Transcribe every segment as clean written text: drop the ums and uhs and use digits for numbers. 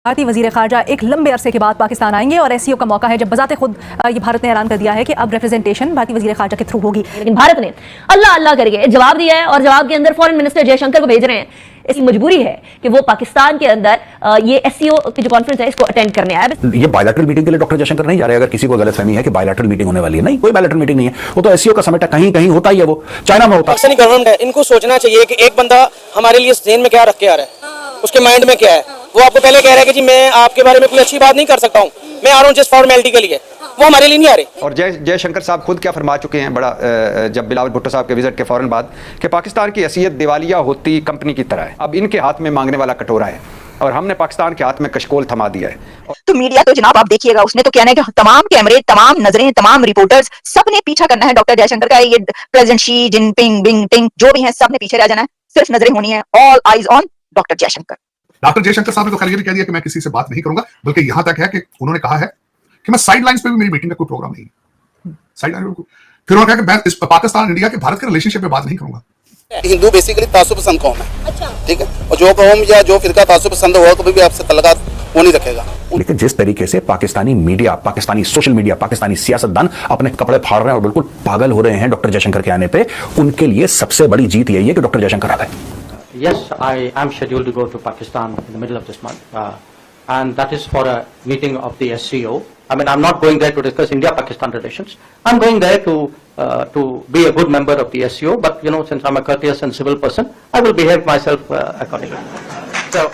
भारतीय वज़ीर ख़ारजा एक लंबे अरसे के बाद पाकिस्तान आएंगे और एससीओ का मौका है जब बजाते खुद ये भारत ने ऐलान कर दिया है कि अब रिप्रेजेंटेशन भारतीय वज़ीर ख़ारजा के थ्रू होगी। लेकिन भारत ने अल्लाह अल्लाह करके जवाब दिया है और जवाब के अंदर फॉरेन मिनिस्टर जयशंकर को भेज रहे हैं। इसकी मजबूरी है कि वो पाकिस्तान के अंदर ये एससीओ की जो कॉन्फ्रेंस है इसको अटेंड करने आया है। ये बायलैटरल मीटिंग के लिए डॉक्टर जयशंकर नहीं जा रहे। अगर किसी को गलतफहमी है कि बायलैटरल मीटिंग होने वाली है, नहीं, कोई बायलैटरल मीटिंग नहीं है। वो तो एससीओ का समिट है, कहीं कहीं होता ही है, वो चाइना में होता है। पाकिस्तानी गवर्नमेंट है, इनको सोचना चाहिए कि एक बंदा हमारे लिए जेन में क्या रख के आ रहा है, उसके माइंड में क्या है। वो आपको पहले कह रहा है कि जी मैं आपके बारे में कोई अच्छी बात नहीं कर सकता हूँ, मैं आ रहा हूँ जस्ट फॉर्मेलिटी के लिए, वो हमारे लिए नहीं आ रहे। और जयशंकर साहब खुद क्या फरमा चुके हैं बड़ा जब बिलावल भुट्टो साहब के विजिट के फौरन बाद कि पाकिस्तान की हैसियत दिवालिया होती कंपनी की तरह है। अब इनके हाथ में मांगने वाला कटोरा है और हमने पाकिस्तान के हाथ में कशकोल थमा दिया है। तो मीडिया तो जनाब आप देखिएगा, उसने तो कहना है कि तमाम कैमरे, तमाम नजरें, तमाम रिपोर्टर्स सब ने पीछा करना है डॉक्टर जयशंकर का। ये प्रेसिडेंट शी जिनपिंग बिंग टिंग जो भी हैं सब ने पीछे रह जाना है, सिर्फ नजरें होनी है, all eyes on doctor Jaishankar. Doctor Jaishankar साहब ने तो खैर ये भी कह दिया कि मैं किसी से बात नहीं करूंगा, बल्कि यहां तक है कि उन्होंने कहा है कि मैं साइड लाइंस पे भी मेरी मीटिंग का कोई प्रोग्राम नहीं है। साइड लाइन फिर उन्होंने कहा कि मैं इस पाकिस्तान इंडिया के भारत के रिलेशनशिप पे बात नहीं करूंगा। हिंदू बेसिकली तासुब पसंद कौम है, ठीक है, और जो कौम या जो फिरका तासुब पसंद होगा कभी भी आपसे तल्लुकात वो नहीं रखेगा। लेकिन जिस तरीके से Pakistani media, Pakistani social media, Pakistani सियासतदान अपने कपड़े फाड़ रहे हैं और बिल्कुल पागल हो रहे हैं डॉक्टर जयशंकर के आने पे, उनके लिए सबसे बड़ी जीत यही है कि डॉक्टर जयशंकर आ गए। Yes, I am scheduled to go to Pakistan in the middle of this month, and that is for a meeting of the SCO. I mean, I'm not going there to discuss India-Pakistan relations. I'm going there to be a good member of the SCO. But you know, since I'm a courteous and civil person, I will behave myself accordingly. So.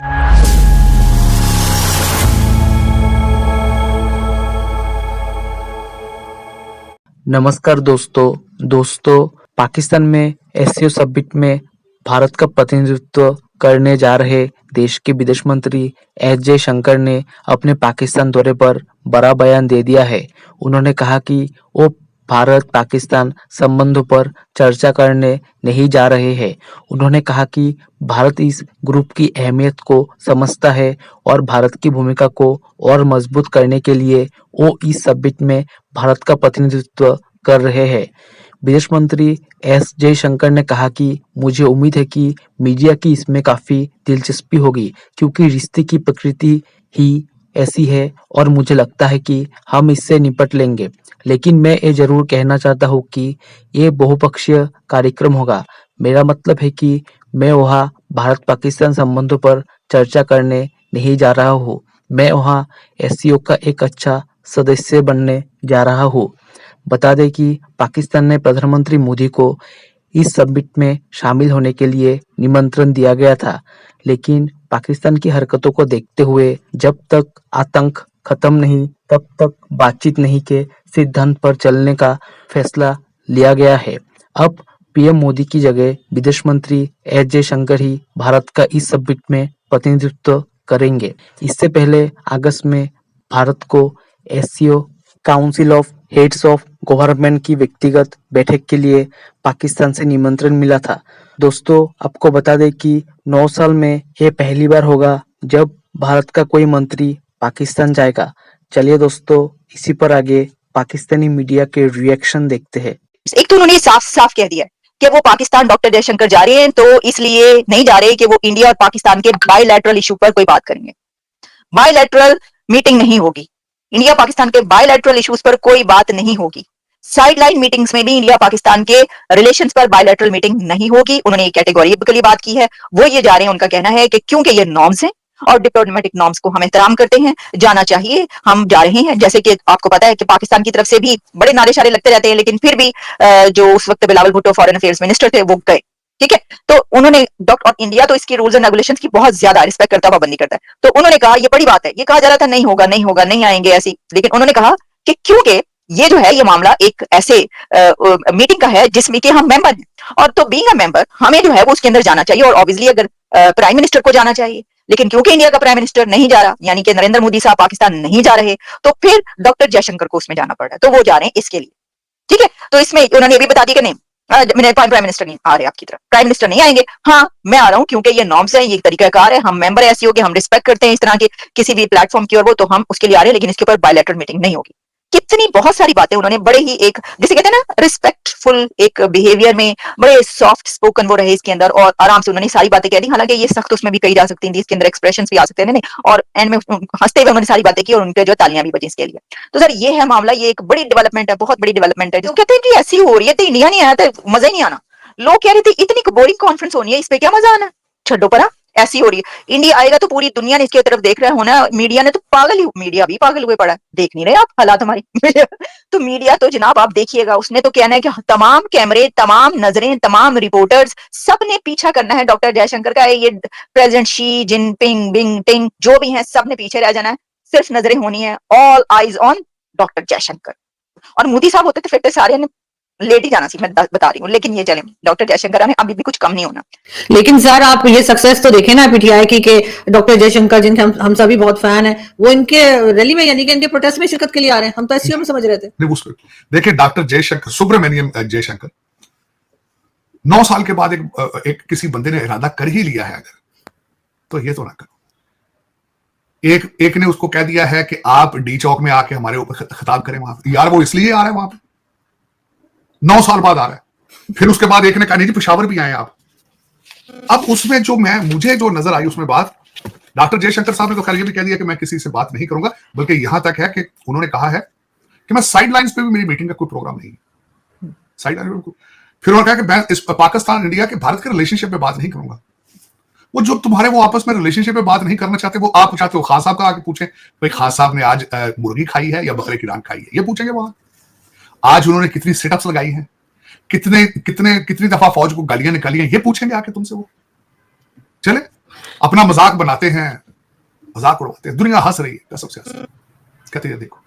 नमस्कार दोस्तों, पाकिस्तान में SCO summit में भारत का प्रतिनिधित्व करने जा रहे देश के विदेश मंत्री एस जयशंकर ने अपने पाकिस्तान दौरे पर बड़ा बयान दे दिया है। उन्होंने कहा कि वो भारत पाकिस्तान संबंधों पर चर्चा करने नहीं जा रहे हैं। उन्होंने कहा कि भारत इस ग्रुप की अहमियत को समझता है और भारत की भूमिका को और मजबूत करने के लिए वो इस समिट में भारत का प्रतिनिधित्व कर रहे हैं। विदेश मंत्री एस जयशंकर ने कहा कि मुझे उम्मीद है कि मीडिया की इसमें काफी दिलचस्पी होगी क्योंकि रिश्ते की प्रकृति ही ऐसी है और मुझे लगता है कि हम इससे निपट लेंगे। लेकिन मैं ये जरूर कहना चाहता हूँ कि ये बहुपक्षीय कार्यक्रम होगा। मेरा मतलब है कि मैं वहाँ भारत पाकिस्तान संबंधों पर चर्चा करने नहीं जा रहा हूँ। मैं वहाँ एससीओ का एक अच्छा सदस्य बनने जा रहा हूँ। बता दें कि पाकिस्तान ने प्रधानमंत्री मोदी को इस समिट में शामिल होने के लिए निमंत्रण दिया गया था, लेकिन पाकिस्तान की हरकतों को देखते हुए जब तक आतंक खत्म नहीं तब तक बातचीत नहीं के सिद्धांत पर चलने का फैसला लिया गया है। अब पीएम मोदी की जगह विदेश मंत्री एस जयशंकर ही भारत का इस समिट में प्रतिनिधित्व करेंगे। इससे पहले अगस्त में भारत को SCO council of heads of government की व्यक्तिगत बैठक के लिए पाकिस्तान से निमंत्रण मिला था। दोस्तों, आपको बता दें कि 9 साल में यह पहली बार होगा जब भारत का कोई मंत्री पाकिस्तान जाएगा। चलिए दोस्तों, इसी पर आगे पाकिस्तानी मीडिया के रिएक्शन देखते हैं। एक तो उन्होंने साफ साफ कह दिया कि वो पाकिस्तान डॉक्टर जयशंकर जा रहे हैं तो इसलिए नहीं जा रहे कि वो इंडिया और पाकिस्तान के बायलैटरल इशू पर कोई बात करेंगे। बायलैटरल मीटिंग नहीं होगी, इंडिया पाकिस्तान के बायलैटरल इश्यूज पर कोई बात नहीं होगी। साइडलाइन मीटिंग्स में भी इंडिया पाकिस्तान के रिलेशंस पर बायलैटरल मीटिंग नहीं होगी। उन्होंने एक कैटेगोरिकली बात की है, वो ये जा रहे हैं। उनका कहना है कि क्योंकि ये नॉर्म्स हैं और डिप्लोमेटिक नॉर्म्स को हम एहतराम करते हैं, जाना चाहिए, हम जा रहे हैं। जैसे कि आपको पता है कि पाकिस्तान की तरफ से भी बड़े नारे शारे लगते रहते हैं, लेकिन फिर भी जो उस वक्त Bilawal Bhutto foreign affairs minister थे वो गए, ठीक है। तो उन्होंने डॉक्टर और इंडिया तो इसकी रूल्स एंड रेगुलेशंस की बहुत ज्यादा रिस्पेक्ट करता, पाबंदी करता है। तो उन्होंने कहा ये बड़ी बात है, ये कहा जा रहा था नहीं होगा नहीं होगा नहीं आएंगे ऐसी, लेकिन उन्होंने कहा कि क्योंकि ये जो है ये मामला एक ऐसे मीटिंग का है जिसमें कि हम मेंबर हैं और तो बीइंग अ मेंबर हमें जो है वो उसके अंदर जाना चाहिए और ऑब्वियसली अगर प्राइम मिनिस्टर को जाना चाहिए। लेकिन क्योंकि इंडिया का प्राइम मिनिस्टर नहीं जा रहा, यानी कि नरेंद्र मोदी साहब पाकिस्तान नहीं जा रहे, तो फिर डॉक्टर जयशंकर को उसमें जाना पड़ रहा है, तो वो जा रहे हैं इसके लिए, ठीक है। तो इसमें उन्होंने ये भी बता दिया कि नहीं मेरे प्राइम मिनिस्टर नहीं आ रहे, आपकी तरफ प्राइम मिनिस्टर नहीं आएंगे। हाँ, मैं आ रहा हूँ क्योंकि ये नॉर्म्स है, ये तरीकाकार है, हम मेंबर ऐसी हो कि हम रिस्पेक्ट करते हैं इस तरह के किसी भी प्लेटफॉर्म की, और वो तो हम उसके लिए आ रहे हैं, लेकिन इसके ऊपर बायलैटरल मीटिंग नहीं होगी, कितनी बहुत सारी बातें उन्होंने बड़े ही एक जिसे कहते हैं ना रिस्पेक्टफुल एक बिहेवियर में बड़े सॉफ्ट स्पोकन वो रहे इसके अंदर और आराम से उन्होंने सारी बातें कह दी। हालांकि ये सख्त उसमें भी कही जा सकती थी, इसके अंदर एक्सप्रेशंस भी आ सकते हैं और एंड में हंसते हुए उन्होंने सारी बातें की और उनके जो तालियां भी बजी इसके लिए। तो सर ये है मामला, ये एक बड़ी डेवलपमेंट है, बहुत बड़ी डेवलपमेंट है। जो कहते हैं कि ऐसी हो रही है तो इंडिया नहीं आया तो मजा ही नहीं आना। लोग कह रहे थे इतनी बोरिंग कॉन्फ्रेंस होनी है, इस पे क्या मजा आना, छड्डो परा, ऐसी हो रही है। इंडिया आएगा तो पूरी दुनिया ने इसके तरफ देख रहा होना, मीडिया ने तो पागल ही, मीडिया भी पागल हुए पड़ा है। देख नहीं रहे आप हालात हमारी तो मीडिया तो जनाब आप देखिएगा, उसने तो कहना है कि तमाम कैमरे, तमाम नजरें, तमाम रिपोर्टर्स सब ने पीछा करना है डॉक्टर जयशंकर का। ये प्रेसिडेंट शी जिनपिंग बिंग टिंग जो भी हैं सब ने पीछे रह जाना है, सिर्फ नजरें होनी है, all eyes on doctor Jaishankar. और मोदी साहब होते तो फिर तो सारे ने लेट ही जाना सी, मैं बता रही हूँ। लेकिन ये चले डॉक्टर जयशंकर ने अभी भी कुछ कम नहीं होना। लेकिन सर आप ये सक्सेस तो देखें ना पीटीआई की कि डॉक्टर जयशंकर जिनके हम सभी बहुत फैन हैं, वो इनके रैली में यानी कि इनके प्रोटेस्ट में शिरकत के लिए आ रहे हैं। हम तो एससीओ में समझ रहे थे। देखिए डॉक्टर जयशंकर, सुब्रमण्यम जयशंकर 9 साल के बाद एक किसी बंदे ने इरादा कर ही लिया है अगर, तो ये तो ना करो। एक ने उसको कह दिया है कि आप डी चौक में आके हमारे ऊपर खिताब करें वहां पे। यार वो इसलिए आ रहा है वहां पे, 9 साल बाद आ रहा है। फिर उसके बाद एक ने कहा नहीं जी पेशावर भी आए आप। अब उसमें जो मुझे जो नजर आई उसमें बात, डॉक्टर जयशंकर साहब ने तो खैर ये भी कह दिया कि मैं किसी से बात नहीं करूंगा, बल्कि यहां तक है कि उन्होंने कहा है कि मैं साइड लाइन्स पे भी मेरी मीटिंग का कोई प्रोग्राम नहीं है, साइड लाइन पे। फिर उन्होंने कहा कि मैं इस पाकिस्तान इंडिया के भारत के रिलेशनशिप पे बात नहीं करूंगा। वो जो तुम्हारे वो आपस में रिलेशनशिप पे बात नहीं करना चाहते, वो आप चाहते हो खान साहब का आके पूछे भाई खान साहब ने आज मुर्गी खाई है या बकरे की डांग खाई है, ये पूछेंगे वहां। आज उन्होंने कितनी सेटअप्स लगाई हैं, कितनी दफा फौज को गालियां निकाली हैं, ये पूछेंगे आके तुमसे। वो चले अपना मजाक बनाते हैं, मजाक उड़ाते हैं, दुनिया हंस रही है कसम से हंस, कहते हैं देखो।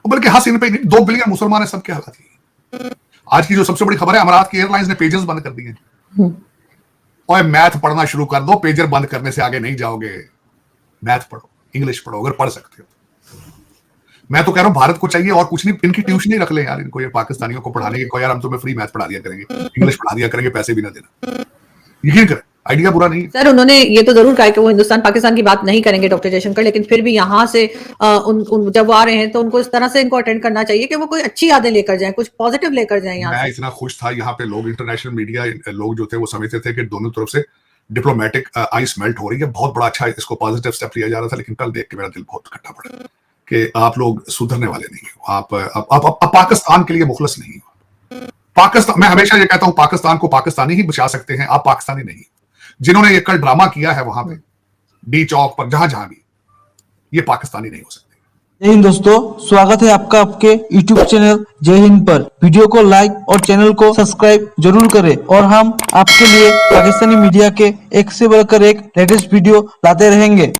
बल्कि हंस इन पे नहीं, 2 बिलियन मुसलमान है, सबके हालात ये। आज की जो सबसे बड़ी खबर है, अमारात की एयरलाइंस ने पेजर्स बंद कर दिए। और मैथ पढ़ना शुरू कर दो, पेजर बंद करने से आगे नहीं जाओगे। मैथ पढ़ो, इंग्लिश पढ़ो अगर पढ़ सकते हो। मैं तो कह रहा हूं भारत को चाहिए और कुछ नहीं, इनकी ट्यूशन ही रख ले यार इनको, ये पाकिस्तानियों को पढ़ाने के। यार हम तुम्हें फ्री मैथ पढ़ा दिया करेंगे, इंग्लिश पढ़ा दिया करेंगे, पैसे भी ना देना। यकीन करें आइडिया बुरा नहीं। सर उन्होंने ये तो जरूर कहा कि वो हिंदुस्तान पाकिस्तान की बात नहीं करेंगे डॉक्टर जयशंकर, लेकिन फिर भी यहाँ से जब वो आ रहे हैं तो उनको इस तरह से इनको अटेंड करना चाहिए कि वो कोई अच्छी यादें लेकर जाएं, कुछ पॉजिटिव लेकर जाएं। यहाँ मैं इतना खुश था, यहाँ पे लोग, इंटरनेशनल मीडिया लोग जो थे वो समझते थे कि दोनों तरफ से डिप्लोमेटिक आइस मेल्ट हो रही है, बहुत बड़ा अच्छा इसको पॉजिटिव स्टेप लिया जा रहा था। लेकिन कल देख के मेरा दिल बहुत खट्टा पड़ा कि आप लोग सुधरने वाले नहीं हो, आप पाकिस्तान के लिए मुखलस नहीं हो। पाकिस्तान, मैं हमेशा ये कहता हूं पाकिस्तान को पाकिस्तानी ही बचा सकते हैं, आप पाकिस्तानी नहीं। जिन्होंने ये कल ड्रामा किया है वहां पे डी चौक पर, जहां भी, ये पाकिस्तानी नहीं हो सकते। जय हिंद दोस्तों, स्वागत है आपका आपके यूट्यूब चैनल जय हिंद पर। वीडियो को लाइक और चैनल को सब्सक्राइब जरूर करें और हम आपके लिए पाकिस्तानी मीडिया के एक से बढ़कर एक लेटेस्ट वीडियो लाते रहेंगे।